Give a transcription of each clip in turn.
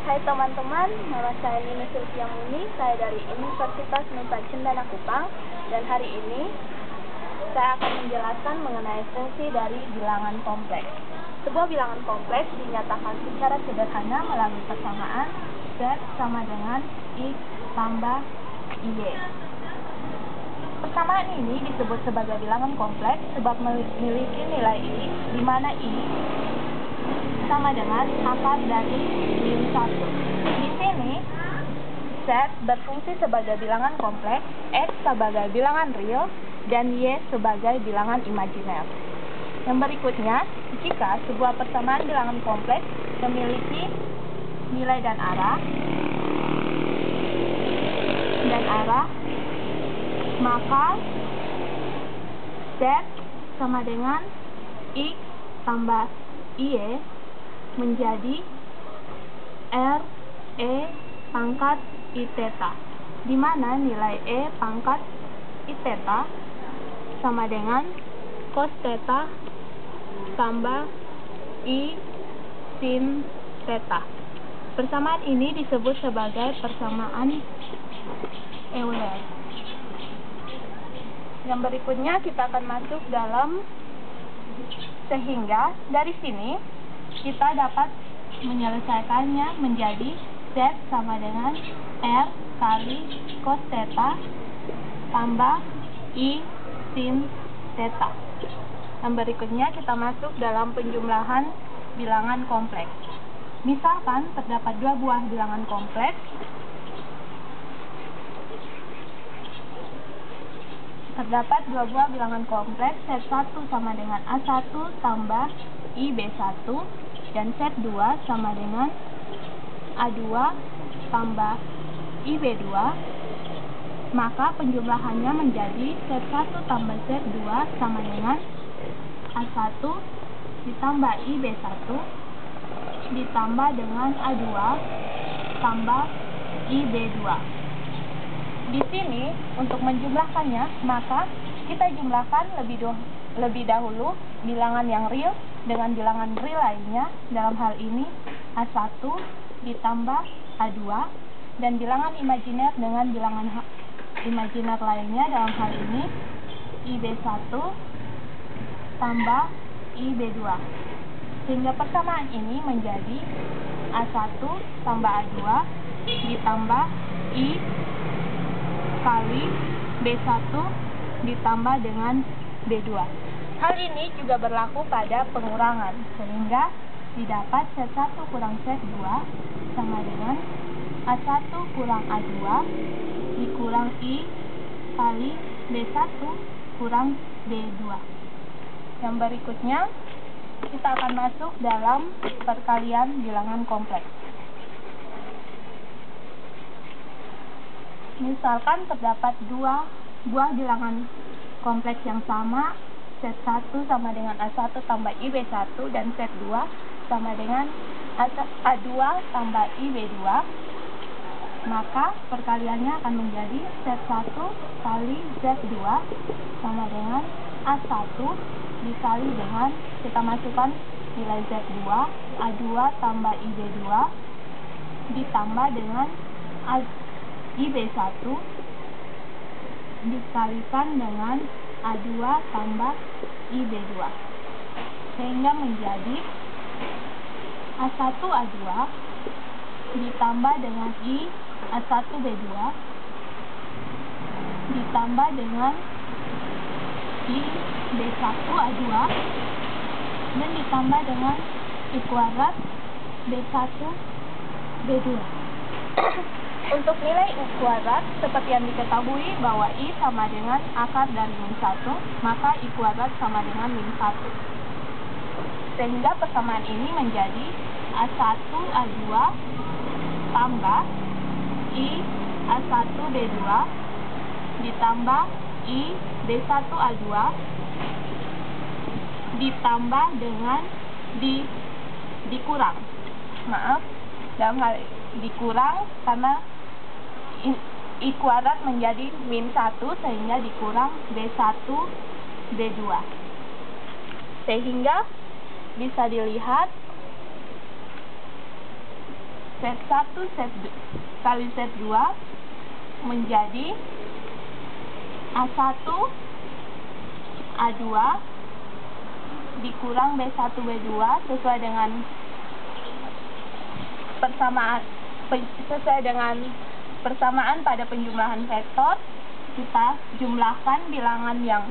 Hai teman-teman, nama saya Nini Sylvia Muni, saya dari Universitas Nusa Cendana Kupang, dan hari ini saya akan menjelaskan mengenai fungsi dari bilangan kompleks. Sebuah bilangan kompleks dinyatakan secara sederhana melalui persamaan Z sama dengan X tambah Y. Persamaan ini disebut sebagai bilangan kompleks sebab memiliki nilai I, di mana I sama dengan akar dari min 1. Di sini, Z berfungsi sebagai bilangan kompleks, X sebagai bilangan real, dan Y sebagai bilangan imajiner. Yang berikutnya, jika sebuah persamaan bilangan kompleks memiliki nilai dan arah, maka Z sama dengan X tambah Y menjadi R E pangkat I theta, di mana nilai E pangkat I theta sama dengan cos theta tambah I sin theta. Persamaan ini disebut sebagai persamaan Euler. Yang berikutnya kita akan masuk dalam sehingga dari sini kita dapat menyelesaikannya menjadi Z sama dengan R kali cos theta tambah I sin theta. Yang berikutnya kita masuk dalam penjumlahan bilangan kompleks. Misalkan terdapat dua buah bilangan kompleks. Z1 sama dengan A1 tambah IB1 dan Z2 sama dengan A2 tambah IB2, maka penjumlahannya menjadi Z1 tambah Z2 sama dengan A1 ditambah IB1 ditambah dengan A2 tambah IB2. Di sini untuk menjumlahkannya, maka kita jumlahkan lebih dahulu bilangan yang real dengan bilangan real lainnya, dalam hal ini A1 ditambah A2, dan bilangan imajiner dengan bilangan imajiner lainnya, dalam hal ini IB1 tambah IB2. Sehingga persamaan ini menjadi A1 tambah A2 ditambah I kali B1 ditambah dengan B2. Hal ini juga berlaku pada pengurangan, sehingga didapat Z1 kurang Z2 sama dengan A1 kurang A2 dikurang I kali B1 kurang B2. Yang berikutnya, kita akan masuk dalam perkalian bilangan kompleks. Misalkan terdapat dua buah bilangan kompleks yang sama, Z1 sama dengan A1 tambah IB1 dan Z2 sama dengan A2 tambah IB2, maka perkaliannya akan menjadi Z1 kali Z2 sama dengan A1 dikali dengan, kita masukkan nilai Z2, A2 tambah IB2 ditambah dengan IB1 dikalikan dengan A2 tambah IB2, sehingga menjadi A1 A2 ditambah dengan I A1 B2 ditambah dengan I B1 A2 dan ditambah dengan I kuadrat B1 B2. Untuk nilai U kuadrat, seperti yang diketahui bahwa I sama dengan akar dari min 1, maka I kuadrat sama dengan min 1. Sehingga persamaan ini menjadi A1 A2 tambah I A1 B2 ditambah I B1 A2 ditambah dengan dikurang. Maaf, dalam hal dikurang karena I kuadrat menjadi min 1, sehingga dikurang B1 B2. Sehingga bisa dilihat set 1 kali set 2 menjadi A1 A2 dikurang B1 B2 sesuai dengan persamaan pada penjumlahan vektor. Kita jumlahkan bilangan yang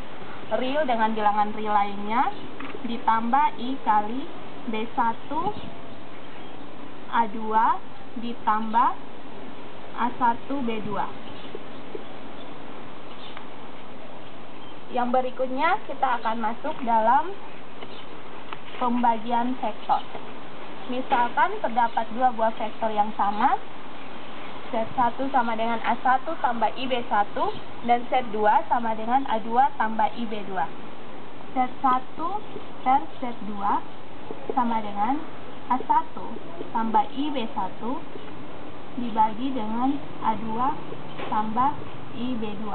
real dengan bilangan real lainnya, ditambah I kali B1 A2 ditambah A1 B2. Yang berikutnya kita akan masuk dalam pembagian vektor. Misalkan terdapat dua buah vektor yang sama, set 1 sama dengan A1 tambah IB1 dan set 2 sama dengan A2 tambah IB2. Set 1 per set 2 sama dengan A1 tambah IB1 dibagi dengan A2 tambah IB2.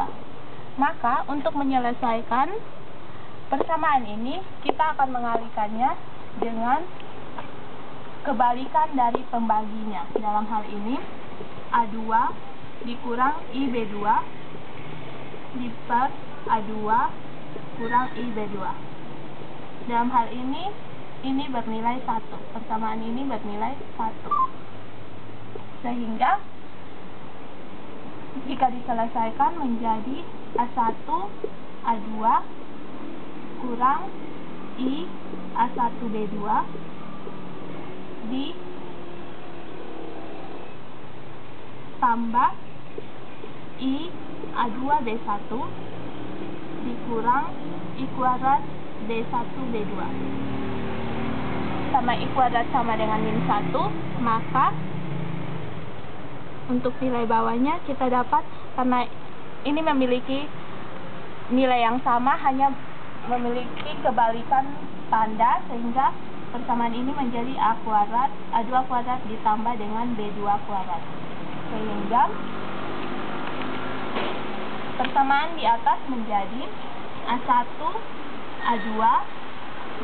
Maka untuk menyelesaikan persamaan ini, kita akan mengalihkannya dengan kebalikan dari pembaginya. Dalam hal ini A2 dikurang IB2 diper A2 kurang IB2. Dalam hal ini bernilai 1. Persamaan ini bernilai 1. Sehingga jika diselesaikan menjadi A1 A2 kurang I A1 B2 ditambah I A2 B1 dikurang I kuadrat B1 B2. Sama I kuadrat sama dengan min 1, maka untuk nilai bawahnya kita dapat, karena ini memiliki nilai yang sama, hanya memiliki kebalikan tanda, sehingga persamaan ini menjadi A kuadrat, A2 kuadrat ditambah dengan B2 kuadrat. Sehingga persamaan di atas menjadi A1 A2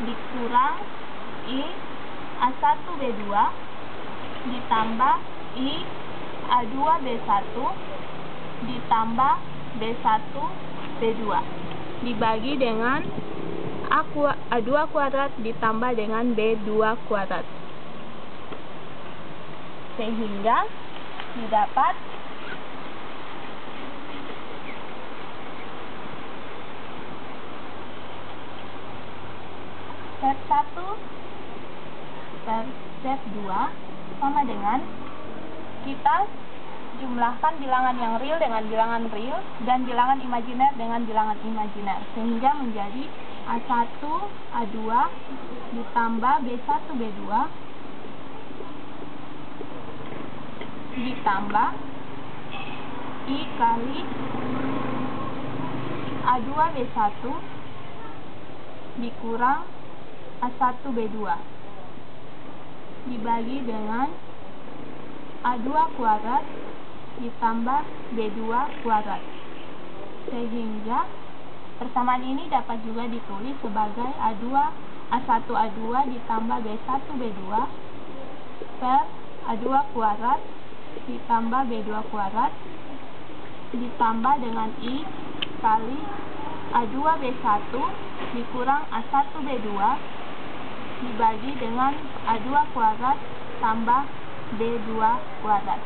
dikurang I A1 B2 ditambah I A2 B1 ditambah B1 B2 dibagi dengan A2 kuadrat ditambah dengan B2 kuadrat. Sehingga didapat set 1 per set 2 sama dengan, kita jumlahkan bilangan yang real dengan bilangan real dan bilangan imajiner dengan bilangan imajiner, sehingga menjadi A1 A2 ditambah B1 B2 ditambah I kali A2 B1 dikurang A1 B2 dibagi dengan A2 kuadrat ditambah B2 kuadrat. Sehingga persamaan ini dapat juga ditulis sebagai A1 A2 ditambah B1 B2 per A2 kuadrat ditambah B2 kuadrat ditambah dengan I kali A2 B1 dikurang A1 B2 dibagi dengan A2 kuadrat tambah B2 kuadrat.